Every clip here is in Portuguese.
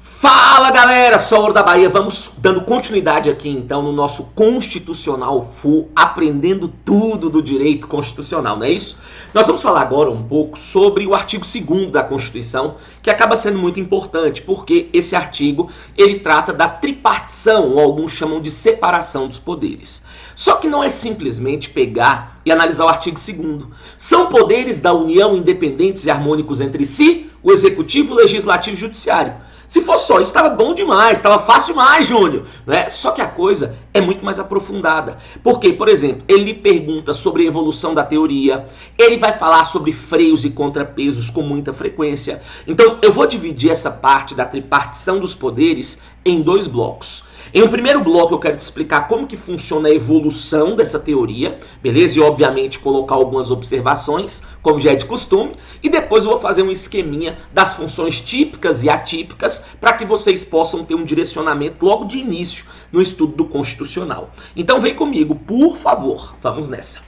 Fala galera, Sauro da Bahia, vamos dando continuidade aqui então no nosso Constitucional Full, aprendendo tudo do direito constitucional, não é isso? Nós vamos falar agora um pouco sobre o artigo 2º da Constituição, que acaba sendo muito importante, porque esse artigo ele trata da tripartição, ou alguns chamam de separação dos poderes. Só que não é simplesmente pegar e analisar o artigo 2º. São poderes da União independentes e harmônicos entre si, o Executivo, o Legislativo e o Judiciário. Se fosse só isso, estava bom demais, estava fácil demais, Júnior. Né? Só que a coisa é muito mais aprofundada. Porque, por exemplo, ele pergunta sobre a evolução da teoria, ele vai falar sobre freios e contrapesos com muita frequência. Então, eu vou dividir essa parte da tripartição dos poderes em dois blocos. Em um primeiro bloco eu quero te explicar como que funciona a evolução dessa teoria, beleza? E obviamente colocar algumas observações, como já é de costume, e depois eu vou fazer um esqueminha das funções típicas e atípicas para que vocês possam ter um direcionamento logo de início no estudo do Constitucional. Então vem comigo, por favor, vamos nessa.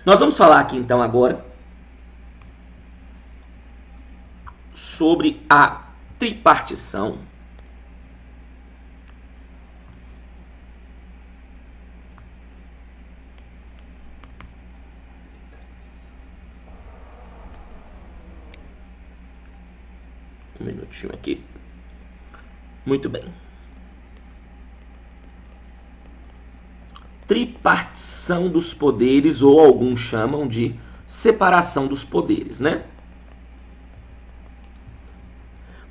Nós vamos falar aqui então agora sobre a tripartição . Um minutinho aqui. Muito bem. Tripartição dos poderes, ou alguns chamam de separação dos poderes, né?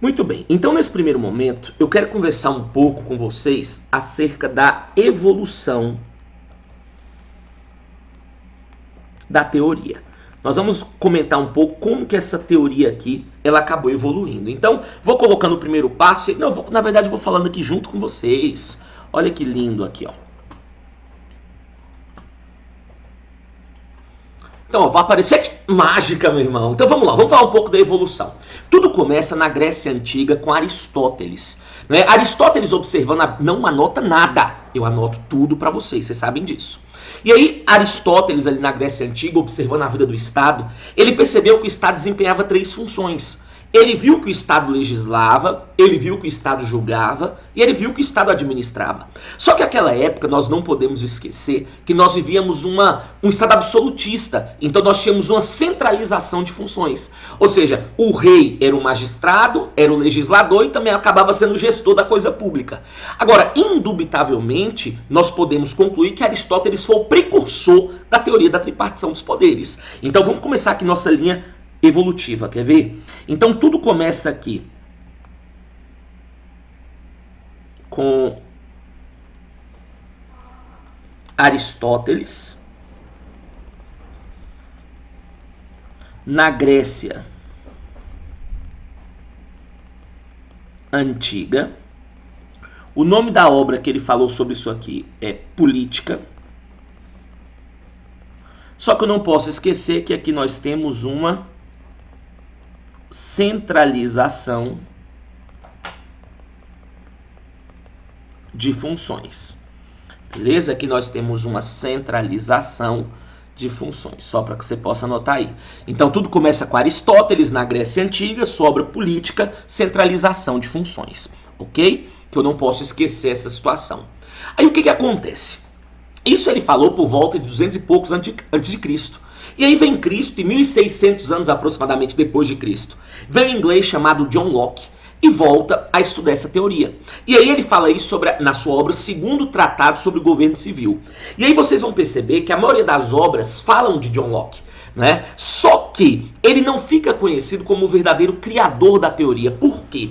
Muito bem. Então, nesse primeiro momento, eu quero conversar um pouco com vocês acerca da evolução da teoria. Nós vamos comentar um pouco como que essa teoria aqui, ela acabou evoluindo. Então, vou colocando o primeiro passo, na verdade vou falando aqui junto com vocês. Olha que lindo aqui, ó. Então, ó, vai aparecer aqui, mágica, meu irmão. Então vamos lá, vamos falar um pouco da evolução. Tudo começa na Grécia Antiga com Aristóteles. Né? Aristóteles observando, não anota nada, eu anoto tudo para vocês sabem disso. E aí, Aristóteles, ali na Grécia Antiga, observando a vida do Estado, ele percebeu que o Estado desempenhava 3 funções. Ele viu que o Estado legislava, ele viu que o Estado julgava e ele viu que o Estado administrava. Só que naquela época nós não podemos esquecer que nós vivíamos um Estado absolutista. Então nós tínhamos uma centralização de funções. Ou seja, o rei era o magistrado, era o legislador e também acabava sendo o gestor da coisa pública. Agora, indubitavelmente, nós podemos concluir que Aristóteles foi o precursor da teoria da tripartição dos poderes. Então vamos começar aqui nossa linha evolutiva, quer ver? Então tudo começa aqui com Aristóteles na Grécia Antiga. O nome da obra que ele falou sobre isso aqui é Política. Só que eu não posso esquecer que aqui nós temos uma centralização de funções. Beleza? Aqui nós temos uma centralização de funções, só para que você possa anotar aí. Então tudo começa com Aristóteles na Grécia Antiga, sua obra Política, centralização de funções, ok? Que eu não posso esquecer essa situação. Aí o que acontece? Isso ele falou por volta de 200 e poucos antes de Cristo. E aí vem Cristo, e 1600 anos aproximadamente depois de Cristo, vem um inglês chamado John Locke e volta a estudar essa teoria. E aí ele fala isso na sua obra Segundo Tratado sobre o Governo Civil. E aí vocês vão perceber que a maioria das obras falam de John Locke. Né? Só que ele não fica conhecido como o verdadeiro criador da teoria. Por quê?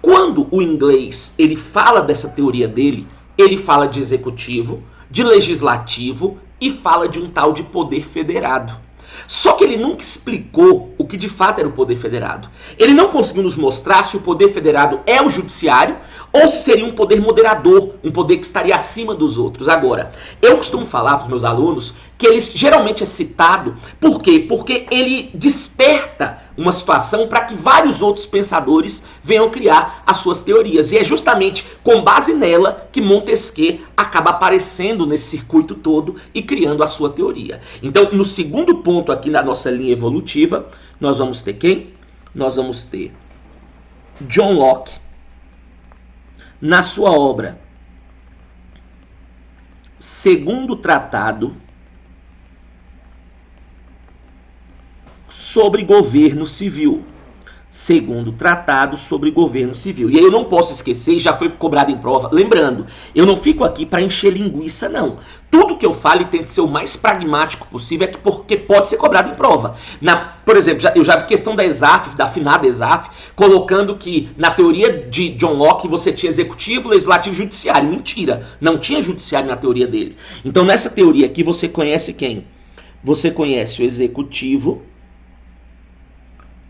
Quando o inglês ele fala dessa teoria dele, ele fala de executivo, de legislativo e fala de um tal de poder federado. Só que ele nunca explicou o que de fato era o poder federado. Ele não conseguiu nos mostrar se o poder federado é o judiciário ou se seria um poder moderador, um poder que estaria acima dos outros. Agora, eu costumo falar para os meus alunos que ele geralmente é citado, por quê? Porque ele desperta uma situação para que vários outros pensadores venham criar as suas teorias. E é justamente com base nela que Montesquieu acaba aparecendo nesse circuito todo e criando a sua teoria. Então, no segundo ponto aqui na nossa linha evolutiva, nós vamos ter quem? Nós vamos ter John Locke na sua obra Segundo Tratado sobre Governo Civil. Segundo Tratado sobre Governo Civil. E aí eu não posso esquecer, e já foi cobrado em prova, lembrando, eu não fico aqui para encher linguiça, não. Tudo que eu falo e tento ser o mais pragmático possível porque pode ser cobrado em prova. Por exemplo, eu já vi questão da ESAF, da afinada ESAF, colocando que na teoria de John Locke você tinha executivo, legislativo e judiciário. Mentira, não tinha judiciário na teoria dele. Então nessa teoria aqui você conhece quem? Você conhece o executivo,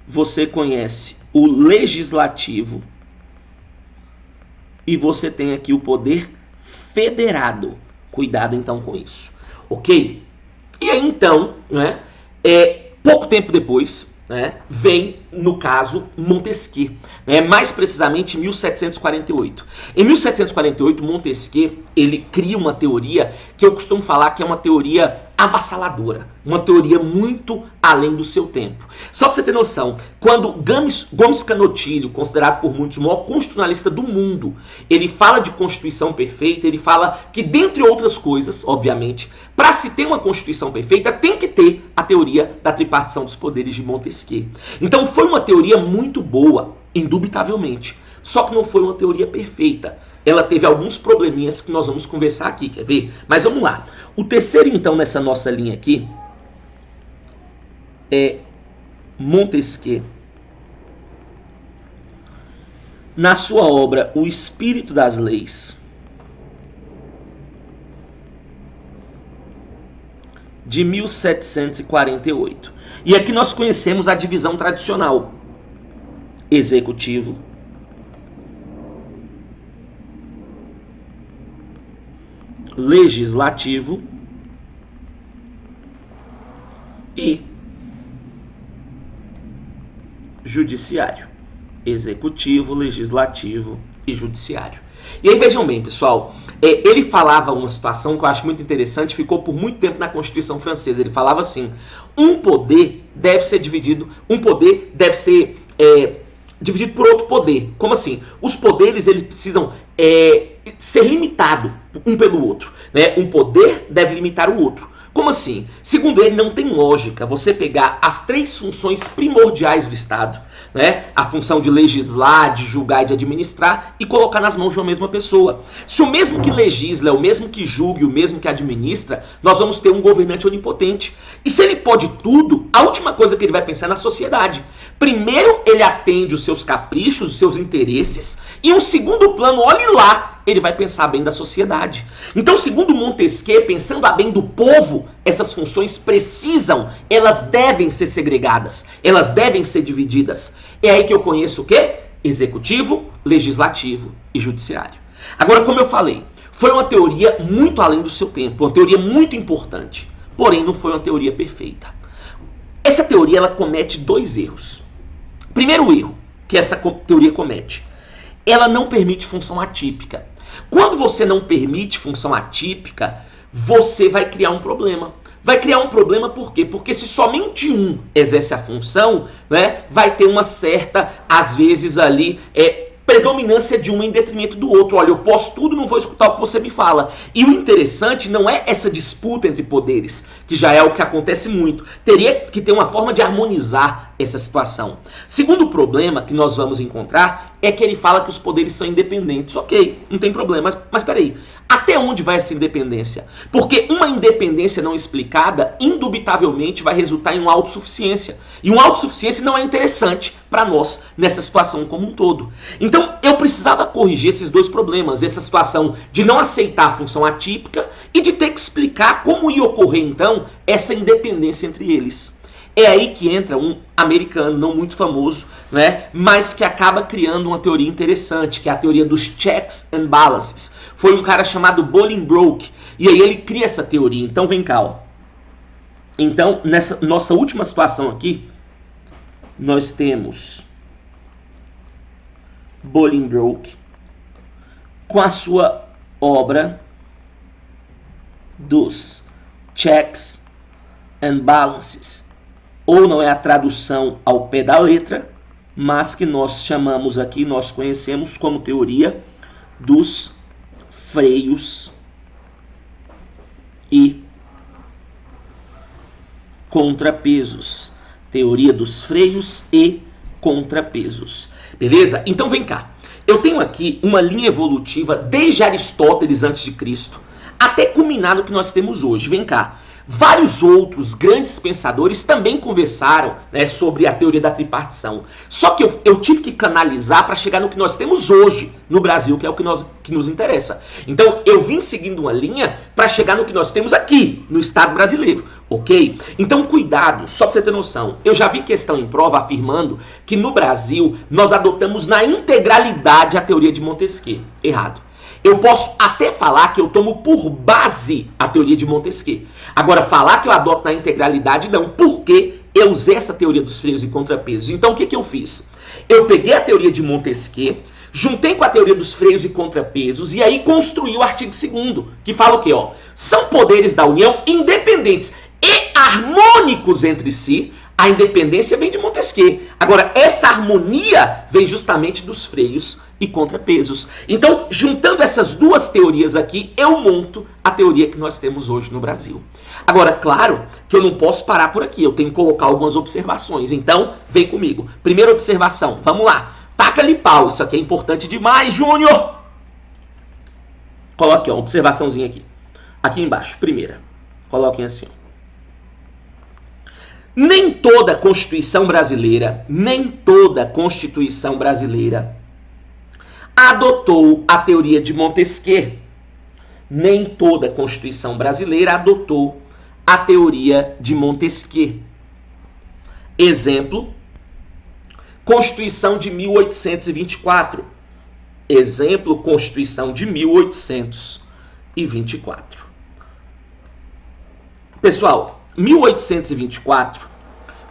você conhece o legislativo e você tem aqui o poder federado. Cuidado então com isso, ok? E aí então, né, pouco tempo depois, né, vem, no caso, Montesquieu, né, mais precisamente em 1748. Em 1748, Montesquieu ele cria uma teoria que eu costumo falar que é uma teoria avassaladora, uma teoria muito além do seu tempo. Só para você ter noção, quando Gomes Canotilho, considerado por muitos o maior constitucionalista do mundo, ele fala de Constituição perfeita, ele fala que, dentre outras coisas, obviamente, para se ter uma Constituição perfeita, tem que ter a teoria da tripartição dos poderes de Montesquieu. Então foi uma teoria muito boa, indubitavelmente, só que não foi uma teoria perfeita. Ela teve alguns probleminhas que nós vamos conversar aqui, quer ver? Mas vamos lá. O terceiro, então, nessa nossa linha aqui é Montesquieu. Na sua obra O Espírito das Leis, de 1748. E aqui nós conhecemos a divisão tradicional: executivo, legislativo e judiciário. Executivo, legislativo e judiciário. E aí vejam bem, pessoal, ele falava uma situação que eu acho muito interessante, ficou por muito tempo na Constituição Francesa. Ele falava assim: um poder deve ser dividido por outro poder. Como assim? Os poderes eles precisam ser limitados um pelo outro, né? Um poder deve limitar o outro. Como assim? Segundo ele, não tem lógica você pegar as três funções primordiais do Estado, né? A função de legislar, de julgar e de administrar, e colocar nas mãos de uma mesma pessoa. Se o mesmo que legisla é o mesmo que julga e o mesmo que administra, nós vamos ter um governante onipotente. E se ele pode tudo, a última coisa que ele vai pensar é na sociedade. Primeiro, ele atende os seus caprichos, os seus interesses, e um segundo plano, olhe lá, ele vai pensar bem da sociedade. Então, segundo Montesquieu, pensando a bem do povo, essas funções elas devem ser segregadas, elas devem ser divididas. É aí que eu conheço o quê? Executivo, legislativo e judiciário. Agora, como eu falei, foi uma teoria muito além do seu tempo, uma teoria muito importante, porém não foi uma teoria perfeita. Essa teoria ela comete dois erros. Primeiro erro que essa teoria comete: ela não permite função atípica. Quando você não permite função atípica, você vai criar um problema. Vai criar um problema por quê? Porque se somente um exerce a função, né, vai ter uma certa, às vezes ali, predominância de um em detrimento do outro. Olha, eu posso tudo, não vou escutar o que você me fala. E o interessante não é essa disputa entre poderes, que já é o que acontece muito. Teria que ter uma forma de harmonizar essa situação. Segundo problema que nós vamos encontrar é que ele fala que os poderes são independentes. Ok, não tem problema, mas peraí. Até onde vai essa independência? Porque uma independência não explicada, indubitavelmente, vai resultar em uma autossuficiência. E uma autossuficiência não é interessante para nós nessa situação como um todo. Então, eu precisava corrigir esses dois problemas. Essa situação de não aceitar a função atípica e de ter que explicar como ia ocorrer, então, essa independência entre eles. É aí que entra um americano não muito famoso, né, mas que acaba criando uma teoria interessante, que é a teoria dos checks and balances. Foi um cara chamado Bolingbroke, e aí ele cria essa teoria. Então vem cá, ó. Então, nessa nossa última situação aqui, nós temos Bolingbroke com a sua obra dos checks and balances. Ou não é a tradução ao pé da letra, mas que nós chamamos aqui, nós conhecemos como teoria dos freios e contrapesos. Teoria dos freios e contrapesos. Beleza? Então vem cá. Eu tenho aqui uma linha evolutiva desde Aristóteles antes de Cristo até culminar no que nós temos hoje. Vem cá. Vários outros grandes pensadores também conversaram, né, sobre a teoria da tripartição. Só que eu tive que canalizar para chegar no que nós temos hoje no Brasil, que é o que nos interessa. Então, eu vim seguindo uma linha para chegar no que nós temos aqui, no Estado brasileiro, ok? Então, cuidado, só para você ter noção. Eu já vi questão em prova afirmando que no Brasil nós adotamos na integralidade a teoria de Montesquieu. Errado. Eu posso até falar que eu tomo por base a teoria de Montesquieu. Agora, falar que eu adoto na integralidade, não, porque eu usei essa teoria dos freios e contrapesos. Então, o que eu fiz? Eu peguei a teoria de Montesquieu, juntei com a teoria dos freios e contrapesos, e aí construí o artigo 2º, que fala o quê? Ó? São poderes da União independentes e harmônicos entre si. A independência vem de Montesquieu. Agora, essa harmonia vem justamente dos freios e contrapesos. Então, juntando essas duas teorias aqui, eu monto a teoria que nós temos hoje no Brasil. Agora, claro que eu não posso parar por aqui, eu tenho que colocar algumas observações. Então, vem comigo. Primeira observação, vamos lá. Taca-lhe pau, isso aqui é importante demais, Júnior! Coloque, ó, uma observaçãozinha aqui. Aqui embaixo, primeira. Coloquem assim, ó. Nem toda Constituição brasileira adotou a teoria de Montesquieu. Nem toda Constituição brasileira adotou a teoria de Montesquieu. Exemplo, Constituição de 1824. Exemplo, Constituição de 1824. Pessoal, 1824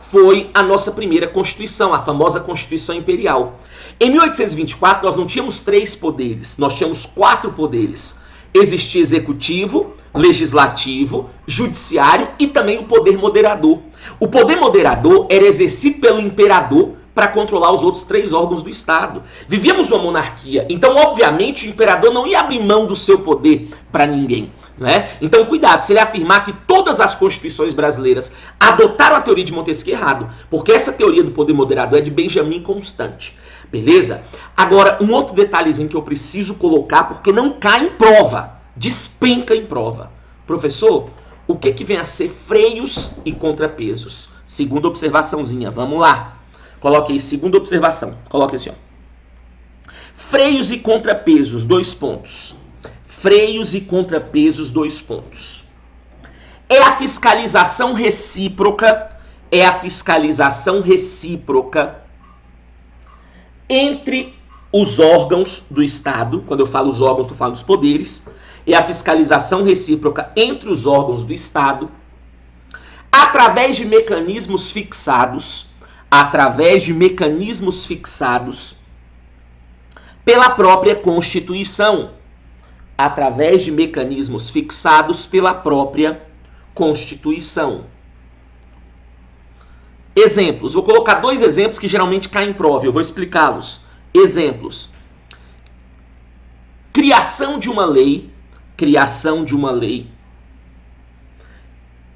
foi a nossa primeira Constituição, a famosa Constituição Imperial. Em 1824, nós não tínhamos 3 poderes, nós tínhamos 4 poderes. Existia executivo, legislativo, judiciário e também o poder moderador. O poder moderador era exercido pelo imperador para controlar os outros 3 órgãos do Estado. Vivíamos uma monarquia, então, obviamente, o imperador não ia abrir mão do seu poder para ninguém. Né? Então, cuidado, se ele afirmar que todas as constituições brasileiras adotaram a teoria de Montesquieu, errado, porque essa teoria do poder moderador é de Benjamin Constant, beleza? Agora, um outro detalhezinho que eu preciso colocar, porque não cai em prova, despenca em prova. Professor, o que vem a ser freios e contrapesos? Segunda observaçãozinha, vamos lá. Coloque aí, segunda observação, coloque assim, ó. Freios e contrapesos, 2 pontos. Freios e contrapesos, 2 pontos. É a fiscalização recíproca entre os órgãos do Estado. Quando eu falo os órgãos, estou falando dos poderes. É a fiscalização recíproca entre os órgãos do Estado, através de mecanismos fixados, pela própria Constituição. Através de mecanismos fixados pela própria Constituição. Exemplos. Vou colocar 2 exemplos que geralmente caem em prova. Eu vou explicá-los. Exemplos. Criação de uma lei.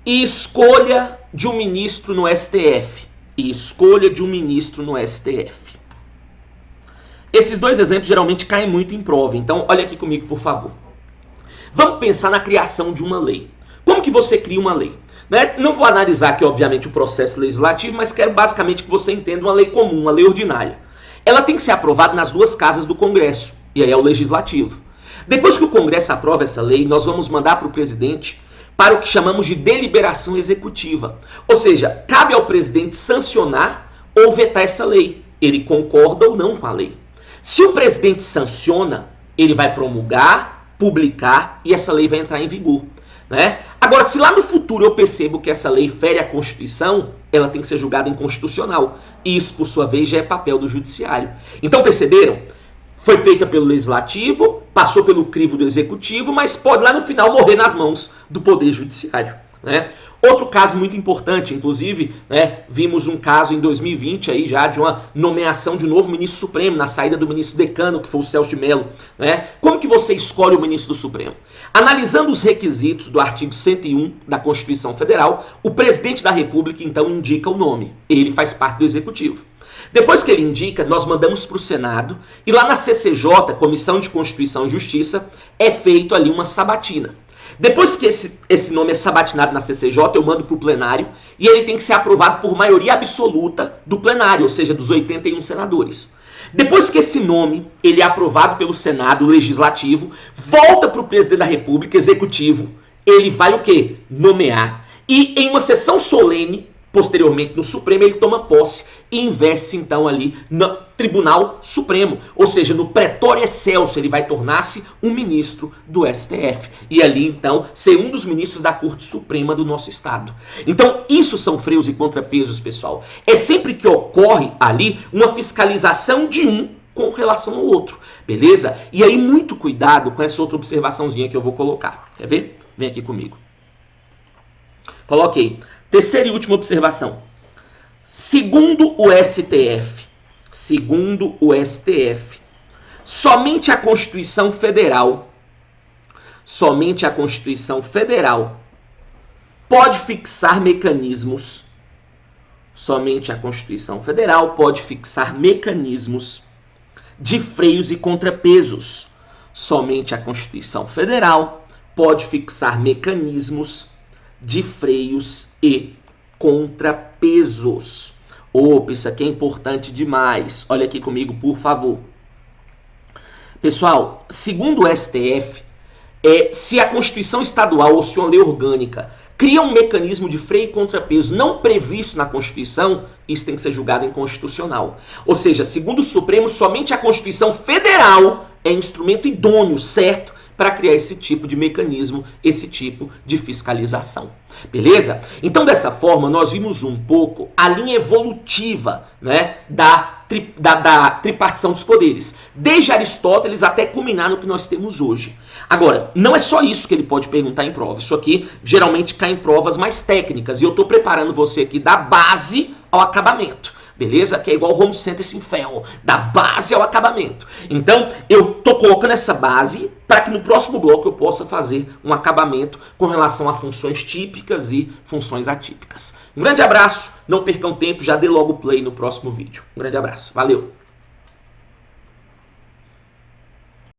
E escolha de um ministro no STF. Esses 2 exemplos geralmente caem muito em prova. Então, olha aqui comigo, por favor. Vamos pensar na criação de uma lei. Como que você cria uma lei? Né? Não vou analisar aqui, obviamente, o processo legislativo, mas quero basicamente que você entenda uma lei comum, uma lei ordinária. Ela tem que ser aprovada nas 2 casas do Congresso, e aí é o Legislativo. Depois que o Congresso aprova essa lei, nós vamos mandar para o presidente para o que chamamos de deliberação executiva. Ou seja, cabe ao presidente sancionar ou vetar essa lei. Ele concorda ou não com a lei. Se o presidente sanciona, ele vai promulgar, publicar e essa lei vai entrar em vigor. Né? Agora, se lá no futuro eu percebo que essa lei fere a Constituição, ela tem que ser julgada inconstitucional. E isso, por sua vez, já é papel do Judiciário. Então, perceberam? Foi feita pelo Legislativo, passou pelo crivo do Executivo, mas pode lá no final morrer nas mãos do Poder Judiciário. Né? Outro caso muito importante, inclusive, né, vimos um caso em 2020 aí já de uma nomeação de um novo ministro supremo, na saída do ministro decano, que foi o Celso de Mello. Né? Como que você escolhe o ministro do Supremo? Analisando os requisitos do artigo 101 da Constituição Federal, o presidente da República, então, indica o nome. Ele faz parte do Executivo. Depois que ele indica, nós mandamos para o Senado e lá na CCJ, Comissão de Constituição e Justiça, é feito ali uma sabatina. Depois que esse nome é sabatinado na CCJ, eu mando para o plenário e ele tem que ser aprovado por maioria absoluta do plenário, ou seja, dos 81 senadores. Depois que esse nome ele é aprovado pelo Senado Legislativo, volta para o presidente da República, Executivo, ele vai o quê? Nomear. E em uma sessão solene, posteriormente no Supremo, ele toma posse e investe então ali no Tribunal Supremo, ou seja, no pretório excelso, ele vai tornar-se um ministro do STF e ali então ser um dos ministros da Corte Suprema do nosso estado. Então isso são freios e contrapesos, pessoal. É sempre que ocorre ali uma fiscalização de um com relação ao outro, beleza? E aí muito cuidado com essa outra observaçãozinha que eu vou colocar. Quer ver? Vem aqui comigo. Coloquei. Terceira e última observação. Segundo o STF, somente a Constituição Federal pode fixar mecanismos, de freios e contrapesos. Somente a Constituição Federal pode fixar mecanismos de freios e contrapesos. Opa, isso aqui é importante demais. Olha aqui comigo, por favor. Pessoal, segundo o STF, se a Constituição Estadual ou se uma lei orgânica cria um mecanismo de freio e contrapeso não previsto na Constituição, isso tem que ser julgado inconstitucional. Ou seja, segundo o Supremo, somente a Constituição Federal é instrumento idôneo, certo, para criar esse tipo de mecanismo, esse tipo de fiscalização. Beleza? Então, dessa forma, nós vimos um pouco a linha evolutiva, né, da tripartição dos poderes, desde Aristóteles até culminar no que nós temos hoje. Agora, não é só isso que ele pode perguntar em prova. Isso aqui geralmente cai em provas mais técnicas e eu estou preparando você aqui da base ao acabamento. Beleza? Que é igual Home Sentence in Fel, da base ao acabamento. Então, eu tô colocando essa base para que no próximo bloco eu possa fazer um acabamento com relação a funções típicas e funções atípicas. Um grande abraço, não percam tempo, já dê logo play no próximo vídeo. Um grande abraço, valeu!